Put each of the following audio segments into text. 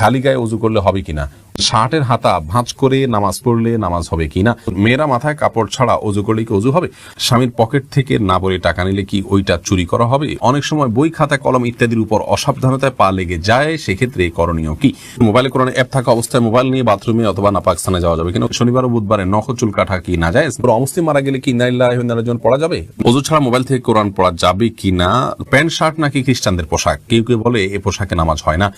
খালি গায়ে ওযু করলে হবে কিনা, শার্টের হাতা ভাঁজ করে নামাজ পড়লে নামাজ হবে কিনা, মেয়েরা মাথায় কাপড় ছাড়া ওযু করলে কি ওযু হবে, স্বামীর পকেট থেকে না বলে টাকা নিলে কি ওইটা চুরি করা হবে, অনেক সময় বই খাতা কলম ইত্যাদির উপর অসাবধানতায় পা লেগে যায়, সেক্ষেত্রে করণীয় কি, মোবাইলে কোরআন অ্যাপ থাকা অবস্থায় মোবাইল নিয়ে বাথরুমে অথবা নাপাক স্থানে যাওয়া যাবে কিনা, শনিবার ও বুধবারে নখ চুল কাটা কি না যায়, অমুসলিম মারা গেলে কি ইন্না লিল্লাহি ওয়া ইন্না ইলাইহি রাজিউন পড়া যাবে, ওযু ছাড়া মোবাইল থেকে কোরআন পড়া যাবে কিনা, প্যান্ট শার্ট নাকি খ্রিস্টানদের পোশাক, কেউ কেউ বলে এ পোশাকে নামাজ হয় না।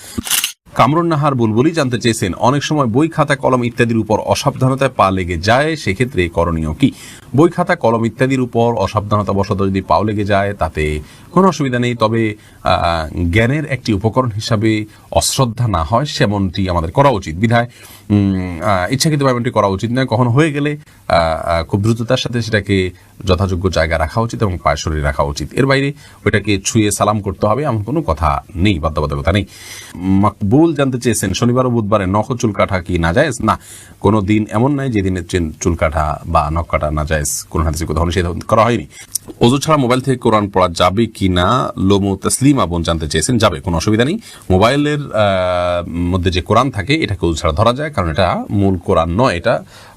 কামরুন নাহার বুলবুলি জানতে চেয়েছেন, অনেক সময় বই খাতা কলম ইত্যাদির উপর অসাবধানতায় পা লেগে যায়, সেক্ষেত্রে করণীয় কি, বই খাতা কলম ইত্যাদির উপর অসাবধানতা বশত যদি পাও লেগে যায় তাতে কোনো অসুবিধা নেই, তবে জ্ঞানের একটি উপকরণ হিসাবে অশ্রদ্ধা না হয় সেমনটি আমাদের করা উচিত, বিধায় ইচ্ছাকৃতভাবে এমনটি করা উচিত নয়। কখনো হয়ে গেলে খুব দ্রুততার সাথে সেটাকে যথাযোগ্য জায়গায় রাখা উচিত এবং পায়ে সরিয়ে রাখা উচিত, এর বাইরে ওইটাকে ছুঁয়ে সালাম করতে হবে এমন কোনো কথা নেই, বাধ্যবাধকতা নেই। মাকবুল জানতে চেয়েছেন, শনিবার ও বুধবারে নখ চুল কাটা কি না যায়, না কোনো দিন এমন নাই যেদিনে চুল কাটা বা নখ কাটা না যায়, কোন হাদিসে কোথাও নিষেধ করা হয়নি। ওযু ছাড়া মোবাইল থেকে কোরআন পড়া যাবে কিনা, লোমু তসলিমা বোন জানতে চেয়েছেন, যাবে, কোনো অসুবিধা নেই। মোবাইলের মধ্যে যে কোরআন থাকে এটাকে ওযু ছাড়া ধরা যায়, কারণ এটা মূল কোরআন নয়, এটা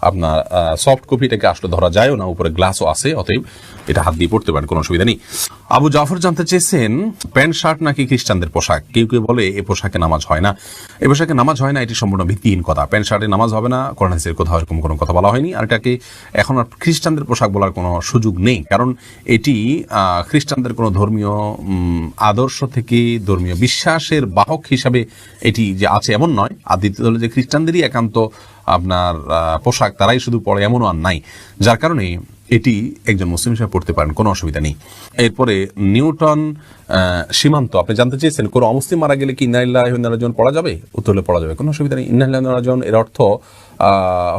আপনার সফট কপি, এটাকে আসলে ধরা যায়ও না, উপরে গ্লাসও আছে, অতএব এটা হাত দিয়ে পড়তে পারেন, কোনো অসুবিধা নেই। আবু জাফর জানতে চেয়েছেন, প্যান্ট শার্ট নাকি খ্রিস্টানদের পোশাক, কেউ কেউ বলে এ পোশাকে নামাজ হয় না, এ পোশাকে নামাজ হয় না, এটি সম্পূর্ণ ভিত্তিহীন কথা, প্যান্ট শার্টে নামাজ হবে না, কোরআন হাদিসের কোথাও এরকম কোনো কথা বলা হয়নি, আর এটাকে এখন আর খ্রিস্টানদের পোশাক বলার কোনো সুযোগ নেই, কারণ এটি খ্রিস্টানদের কোনো ধর্মীয় আদর্শ থেকে ধর্মীয় বিশ্বাসের বাহক হিসাবে এটি যে আছে এমন নয়, আর দ্বিতীয় হলো যে খ্রিস্টানদেরই একান্ত আপনার পোশাক, তারাই শুধু পড়ে এমনও আর নাই, যার কারণে এটি একজন মুসলিম হিসেবে পড়তে পারেন, কোনো অসুবিধা নেই। এরপরে নিউটন সীমান্ত আপনি জানতে চেয়েছেন, কোনো অমুসলিম মারা গেলে কি ইন্না লিল্লাহি ওয়া ইন্না ইলাইহি রাজিউন পড়া যাবে, উত্তর হলে পড়া যাবে, কোনো অসুবিধা নেই। ইন্না লিল্লাহি ওয়া ইন্না ইলাইহি রাজিউন এর অর্থ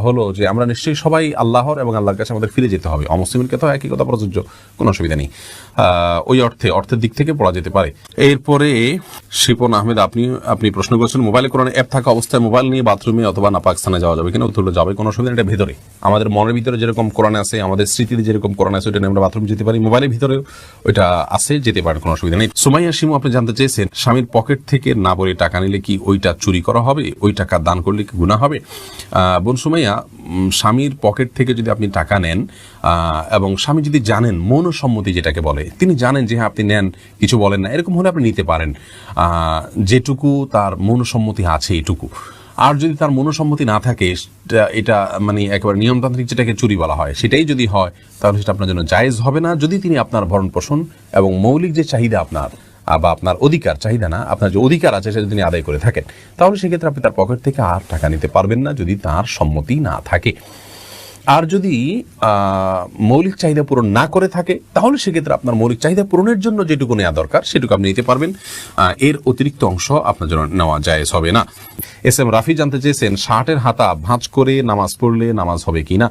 হলো যে আমরা নিশ্চয়ই সবাই আল্লাহর এবং আল্লাহর কাছে আমাদের ফিরে যেতে হবে, অমুসলিমের ক্ষেত্রে একই কথা প্রযোজ্য, কোনো অসুবিধা নেই, ওই অর্থের দিক থেকে পড়া যেতে পারে। এরপরে শিপন আহমেদ আপনি প্রশ্ন করেছেন, মোবাইলে কোরআন অ্যাপ থাকা অবস্থায় মোবাইল নিয়ে বাথরুমে অথবা নাপাক স্থানে যাওয়া যাবে কিনা, উত্তর হলে যাবে, কোনো অসুবিধা নেই। এটা ভেতরে আমাদের মনের ভিতরে যেরকম কোরআন আছে, আমাদের স্মৃতিতে যেরকম কোরআন আছে, ওইটা নিয়ে আমরা বাথরুম যেতে পারি, মোবাইলের ভিতরেও ওইটা আছে, যেতে পারেন, কোনো অসুবিধা নেই। সুমাইয়া শিমু আপনি জানতে চেয়েছেন, স্বামীর পকেট থেকে না বলে টাকা নিলে কি ওইটা চুরি করা হবে, ওই টাকা দান করলে কি গুনাহ হবে। বোন সুমাইয়া, স্বামীর পকেট থেকে যদি আপনি টাকা নেন এবং স্বামী যদি জানেন, মৌনসম্মতি যেটাকে বলে, তিনি জানেন যে হ্যাঁ আপনি নেন, কিছু বলেন না, এরকম হলে আপনি নিতে পারেন, যেটুকু তার মৌনসম্মতি আছে এটুকু। আর যদি তার মনোসম্মতি না থাকে, এটা মানে একেবারে নিয়মতান্ত্রিক যেটাকে চুরি বলা হয়, সেটাই যদি হয় তাহলে সেটা আপনার জন্য জায়েজ হবে না, যদি তিনি আপনার ভরণ পোষণ এবং মৌলিক যে চাহিদা আপনার বা আপনার অধিকার, চাহিদা না, আপনার যে অধিকার আছে সেটা তিনি আদায় করে থাকেন, তাহলে সেক্ষেত্রে আপনি তার পকেট থেকে আর টাকা নিতে পারবেন না, যদি তার সম্মতি না থাকে। আর যদি মৌলিক চাহিদা পূরণ না করে থাকে, তাহলে সেক্ষেত্রে আপনার মৌলিক চাহিদা পূরণের জন্য যেটুকু নেওয়া দরকার সেটুকু আপনি নিতে পারবেন, এর অতিরিক্ত অংশ আপনার জন্য নেওয়া জায়েজ হবে না। এস এম রাফি জানতে চেয়েছেন, শার্টের হাতা ভাঁজ করে নামাজ পড়লে নামাজ হবে কিনা,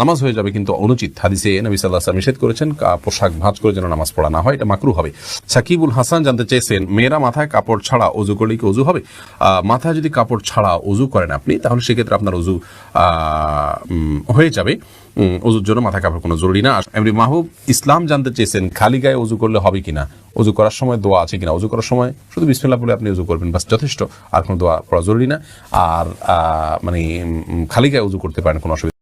নামাজ হয়ে যাবে, কিন্তু অনুচিত, হাদিসে নবী সাল্লাল্লাহু আলাইহি ওয়াসাল্লাম নিষেধ করেছেন পোশাক ভাঁজ করে যেন নামাজ পড়া না হয়, এটা মাকরুহ হবে। সাকিবুল হাসান জানতে চেয়েছেন, মেয়েরা মাথায় কাপড় ছাড়া ওযু করলে কি ওযু হবে, মাথায় যদি কাপড় ছাড়া ওযু করেন আপনি, তাহলে সেক্ষেত্রে আপনার ওযু হয়ে যাবে, ওযুর জন্য মাথা কাপড় কোনো জরুরি না। এমনি মাহবুব ইসলাম জানতে চেয়েছেন, খালি গায়ে ওযু করলে হবে কিনা, ওযু করার সময় দোয়া আছে কিনা, ওযু করার সময় শুধু বিসমিল্লাহ বলে আপনি ওযু করবেন, বাস যথেষ্ট, আর কোনো দোয়া পড়া জরুরি না, আর মানে খালি গায়ে ওযু করতে পারেন, কোনো অসুবিধা